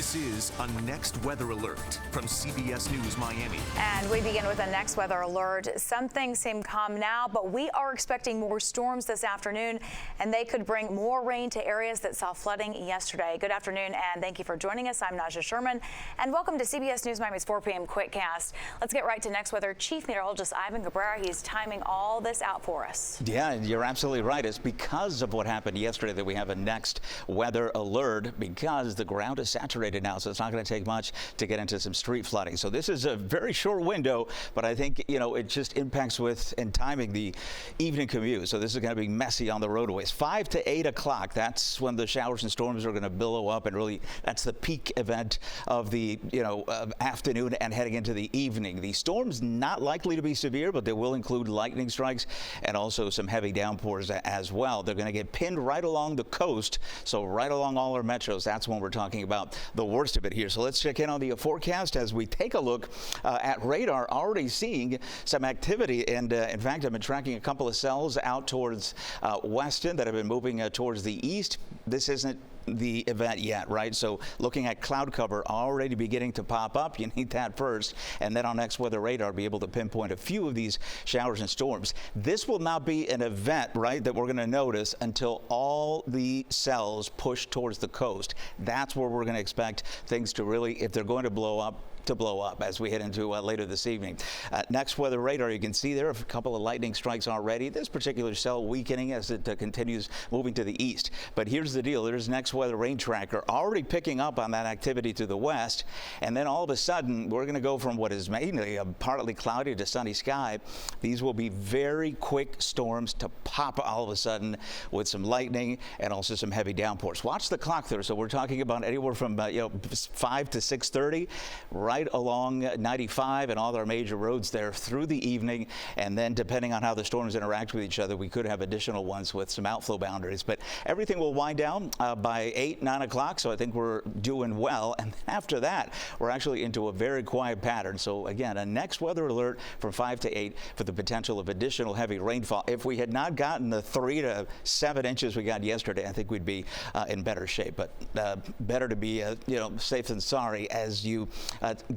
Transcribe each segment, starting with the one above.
This is a Next Weather Alert from CBS News Miami. And we begin with a Next Weather Alert. Some things seem calm now, but we are expecting more storms this afternoon, and they could bring more rain to areas that saw flooding yesterday. Good afternoon, and thank you for joining us. I'm Naja Sherman, and welcome to CBS News Miami's 4 p.m. Quickcast. Let's get right to Next Weather. Chief Meteorologist Ivan Cabrera, he's timing all this out for us. Yeah, you're absolutely right. It's because of what happened yesterday that we have a Next Weather Alert, because the ground is saturated now, so it's not going to take much to get into some street flooding. So this is a very short window, but I think, it just impacts with and timing the evening commute. So this is going to be messy on the roadways. 5 to 8 o'clock, that's when the showers and storms are going to billow up, and really that's the peak event of the afternoon and heading into the evening. The storms not likely to be severe, but they will include lightning strikes and also some heavy downpours as well. They're going to get pinned right along the coast, so right along all our metros. That's when we're talking about the worst of it here. So let's check in on the forecast as we take a look at radar. Already seeing some activity, and in fact, I've been tracking a couple of cells out towards Weston that have been moving towards the east. This isn't the event yet, right? So looking at cloud cover already beginning to pop up. You need that first, and then on Next Weather Radar be able to pinpoint a few of these showers and storms. This will not be an event, right, that we're going to notice until all the cells push towards the coast. That's where we're going to expect things to really, if they're going to blow up as we head into later this evening. Next Weather Radar, you can see there a couple of lightning strikes already. This particular cell weakening as it continues moving to the east. But here's the deal. There's Next Weather Rain Tracker already picking up on that activity to the west. And then all of a sudden, we're going to go from what is mainly a partly cloudy to sunny sky. These will be very quick storms to pop all of a sudden with some lightning and also some heavy downpours. Watch the clock there. So we're talking about anywhere from 5 to 6:30, right along 95 and all our major roads there through the evening. And then depending on how the storms interact with each other, we could have additional ones with some outflow boundaries. But everything will wind down by 8, 9 o'clock. So I think we're doing well. And after that, we're actually into a very quiet pattern. So again, a Next Weather Alert from 5 to 8 for the potential of additional heavy rainfall. If we had not gotten the 3 to 7 inches we got yesterday, I think we'd be in better shape. But better to be safe than sorry as you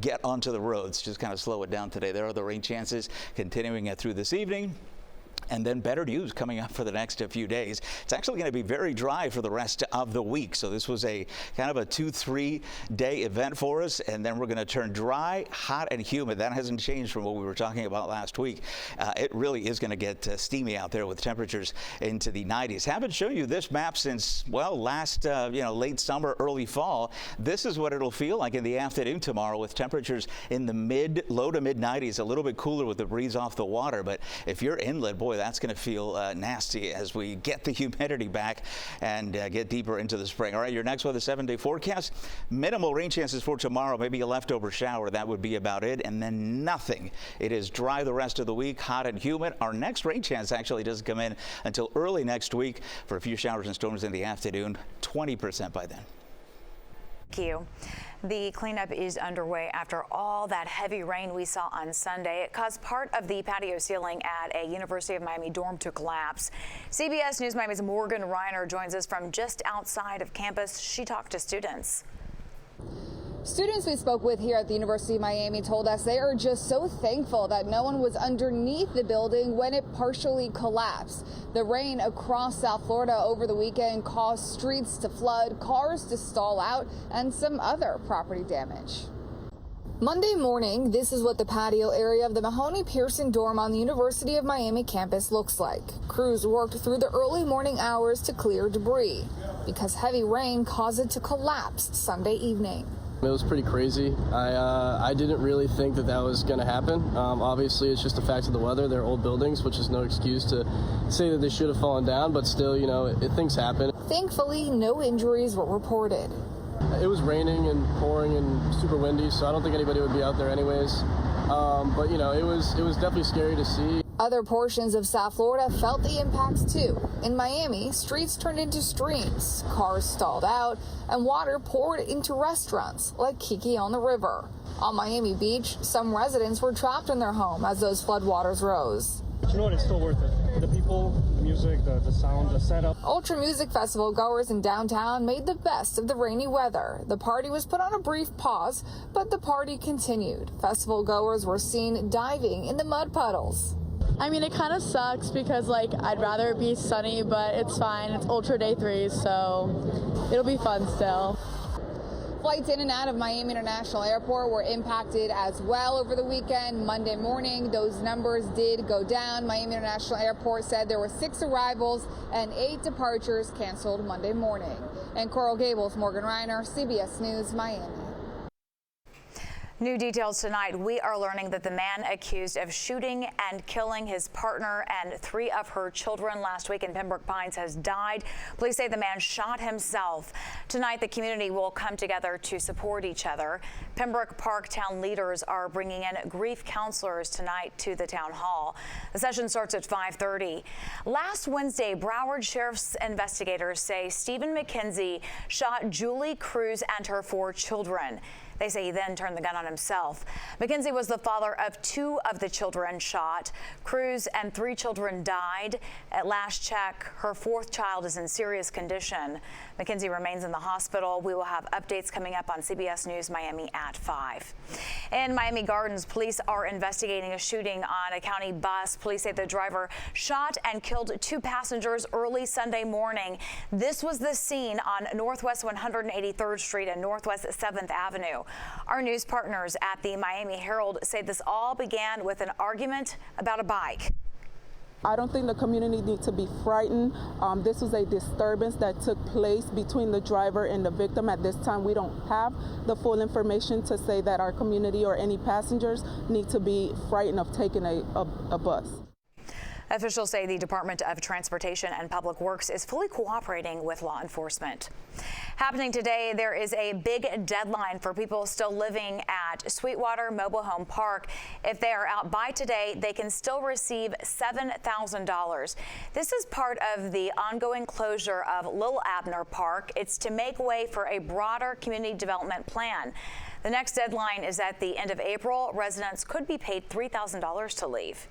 get onto the roads. Just kind of slow it down today. There are the rain chances continuing through this evening. And then better news coming up for the next few days. It's actually going to be very dry for the rest of the week. So this was a kind of a 2-3 day event for us. And then we're going to turn dry, hot, and humid. That hasn't changed from what we were talking about last week. It really is going to get steamy out there with temperatures into the 90s. Haven't shown you this map since, well, last, late summer, early fall. This is what it'll feel like in the afternoon tomorrow with temperatures in the low to mid 90s, a little bit cooler with the breeze off the water. But if you're inland, boy, that's going to feel nasty as we get the humidity back and get deeper into the spring. All right, your Next Weather 7-day forecast. Minimal rain chances for tomorrow, maybe a leftover shower. That would be about it. And then nothing. It is dry the rest of the week, hot and humid. Our next rain chance actually doesn't come in until early next week for a few showers and storms in the afternoon, 20% by then. Thank you. The cleanup is underway after all that heavy rain we saw on Sunday. It caused part of the patio ceiling at a University of Miami dorm to collapse. CBS News Miami's Morgan Reiner joins us from just outside of campus. She talked to students. Students we spoke with here at the University of Miami told us they are just so thankful that no one was underneath the building when it partially collapsed. The rain across South Florida over the weekend caused streets to flood, cars to stall out, and some other property damage. Monday morning, this is what the patio area of the Mahoney-Pearson dorm on the University of Miami campus looks like. Crews worked through the early morning hours to clear debris because heavy rain caused it to collapse Sunday evening. It was pretty crazy. I didn't really think that was going to happen. Obviously, it's just a fact of the weather. They're old buildings, which is no excuse to say that they should have fallen down, but still, things happen. Thankfully, no injuries were reported. It was raining and pouring and super windy, so I don't think anybody would be out there anyways. But, it was definitely scary to see. Other portions of South Florida felt the impacts too. In Miami, streets turned into streams, cars stalled out, and water poured into restaurants like Kiki on the River. On Miami Beach, some residents were trapped in their home as those floodwaters rose. You know what? It's still worth it. The people, the music, the sound, the setup. Ultra Music Festival goers in downtown made the best of the rainy weather. The party was put on a brief pause, but the party continued. Festival goers were seen diving in the mud puddles. I mean, it kind of sucks because, like, I'd rather it be sunny, but it's fine. It's Ultra Day 3, so it'll be fun still. Flights in and out of Miami International Airport were impacted as well over the weekend. Monday morning, those numbers did go down. Miami International Airport said there were 6 arrivals and 8 departures canceled Monday morning. In Coral Gables, Morgan Reiner, CBS News, Miami. New details tonight. We are learning that the man accused of shooting and killing his partner and 3 of her children last week in Pembroke Pines has died. Police say the man shot himself. Tonight, the community will come together to support each other. Pembroke Park town leaders are bringing in grief counselors tonight to the town hall. The session starts at 5:30. Last Wednesday, Broward Sheriff's investigators say Stephen McKenzie shot Julie Cruz and her 4 children. They say he then turned the gun on himself. McKenzie was the father of 2 of the children shot. Cruz and 3 children died. At last check, her 4th child is in serious condition. McKenzie remains in the hospital. We will have updates coming up on CBS News Miami at 5. In Miami Gardens, police are investigating a shooting on a county bus. Police say the driver shot and killed 2 passengers early Sunday morning. This was the scene on Northwest 183rd Street and Northwest 7th Avenue. Our news partners at the Miami Herald say this all began with an argument about a bike. I don't think the community needs to be frightened. This was a disturbance that took place between the driver and the victim. At this time, we don't have the full information to say that our community or any passengers need to be frightened of taking a bus. Officials say the Department of Transportation and Public Works is fully cooperating with law enforcement. Happening today, there is a big deadline for people still living at Sweetwater Mobile Home Park. If they are out by today, they can still receive $7,000. This is part of the ongoing closure of Little Abner Park. It's to make way for a broader community development plan. The next deadline is at the end of April. Residents could be paid $3,000 to leave.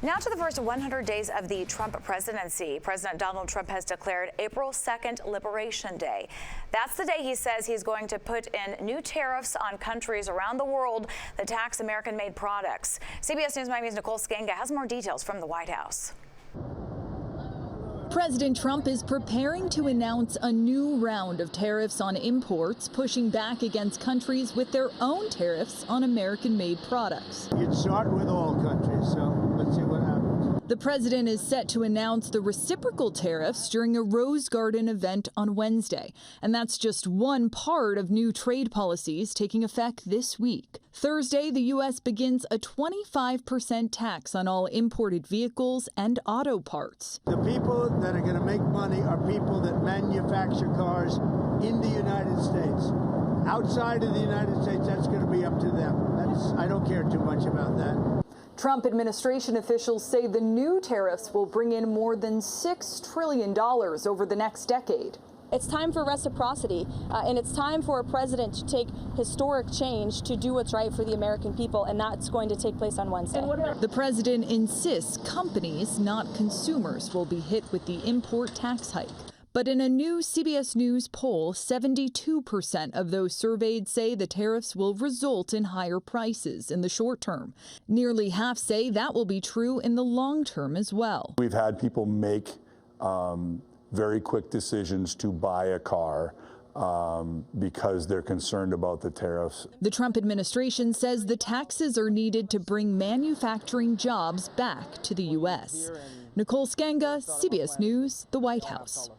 Now to the first 100 days of the Trump presidency. President Donald Trump has declared April 2nd Liberation Day. That's the day he says he's going to put in new tariffs on countries around the world that tax American-made products. CBS News Miami's Nicole Skenga has more details from the White House. President Trump is preparing to announce a new round of tariffs on imports, pushing back against countries with their own tariffs on American-made products. You'd start with all countries, so let's see what happens. The president is set to announce the reciprocal tariffs during a Rose Garden event on Wednesday. And that's just one part of new trade policies taking effect this week. Thursday, the U.S. begins a 25% tax on all imported vehicles and auto parts. The people that are going to make money are people that manufacture cars in the United States. Outside of the United States, that's going to be up to them. I don't care too much about that. Trump administration officials say the new tariffs will bring in more than $6 trillion over the next decade. It's time for reciprocity, and it's time for a president to take historic change to do what's right for the American people, and that's going to take place on Wednesday. The president insists companies, not consumers, will be hit with the import tax hike. But in a new CBS News poll, 72% of those surveyed say the tariffs will result in higher prices in the short term. Nearly half say that will be true in the long term as well. We've had people make very quick decisions to buy a car because they're concerned about the tariffs. The Trump administration says the taxes are needed to bring manufacturing jobs back to the U.S. Nicole Skenga, CBS News, the White House.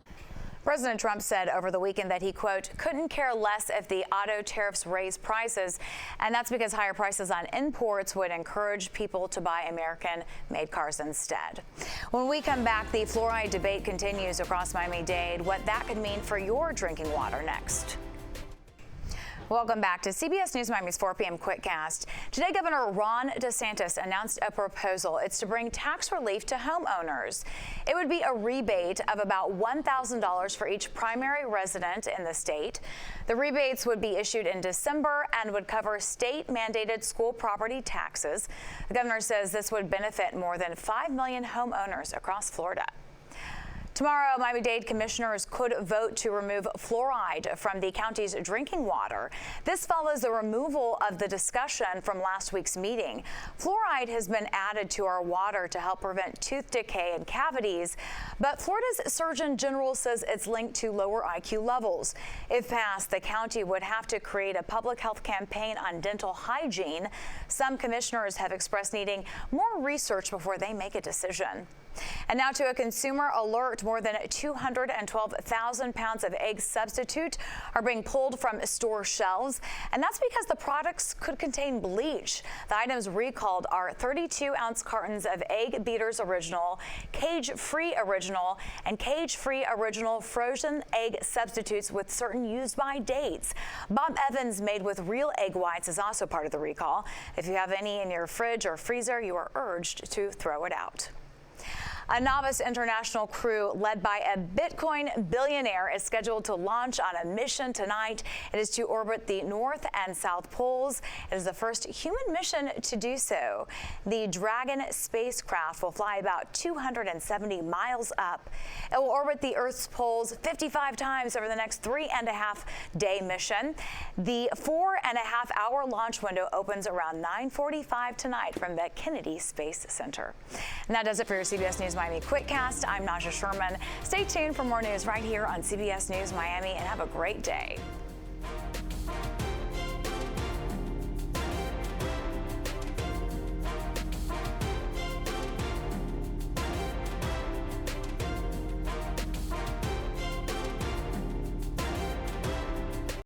President Trump said over the weekend that he, quote, couldn't care less if the auto tariffs raise prices, and that's because higher prices on imports would encourage people to buy American-made cars instead. When we come back, the fluoride debate continues across Miami-Dade. What that could mean for your drinking water next. Welcome back to CBS News Miami's 4 p.m. Quickcast. Today, Governor Ron DeSantis announced a proposal. It's to bring tax relief to homeowners. It would be a rebate of about $1,000 for each primary resident in the state. The rebates would be issued in December and would cover state-mandated school property taxes. The governor says this would benefit more than 5 million homeowners across Florida. Tomorrow, Miami-Dade commissioners could vote to remove fluoride from the county's drinking water. This follows the removal of the discussion from last week's meeting. Fluoride has been added to our water to help prevent tooth decay and cavities, but Florida's Surgeon General says it's linked to lower IQ levels. If passed, the county would have to create a public health campaign on dental hygiene. Some commissioners have expressed needing more research before they make a decision. And now to a consumer alert. More than 212,000 pounds of egg substitute are being pulled from store shelves, and that's because the products could contain bleach. The items recalled are 32-ounce cartons of Egg Beaters Original, Cage-Free Original, and Cage-Free Original frozen egg substitutes with certain use-by dates. Bob Evans made with real egg whites is also part of the recall. If you have any in your fridge or freezer, you are urged to throw it out. A novice international crew led by a Bitcoin billionaire is scheduled to launch on a mission tonight. It is to orbit the North and South Poles. It is the first human mission to do so. The Dragon spacecraft will fly about 270 miles up. It will orbit the Earth's poles 55 times over the next 3.5-day mission. The 4.5-hour launch window opens around 9:45 tonight from the Kennedy Space Center. And that does it for your CBS News Miami Quickcast. I'm Naja Sherman. Stay tuned for more news right here on CBS News Miami, and have a great day.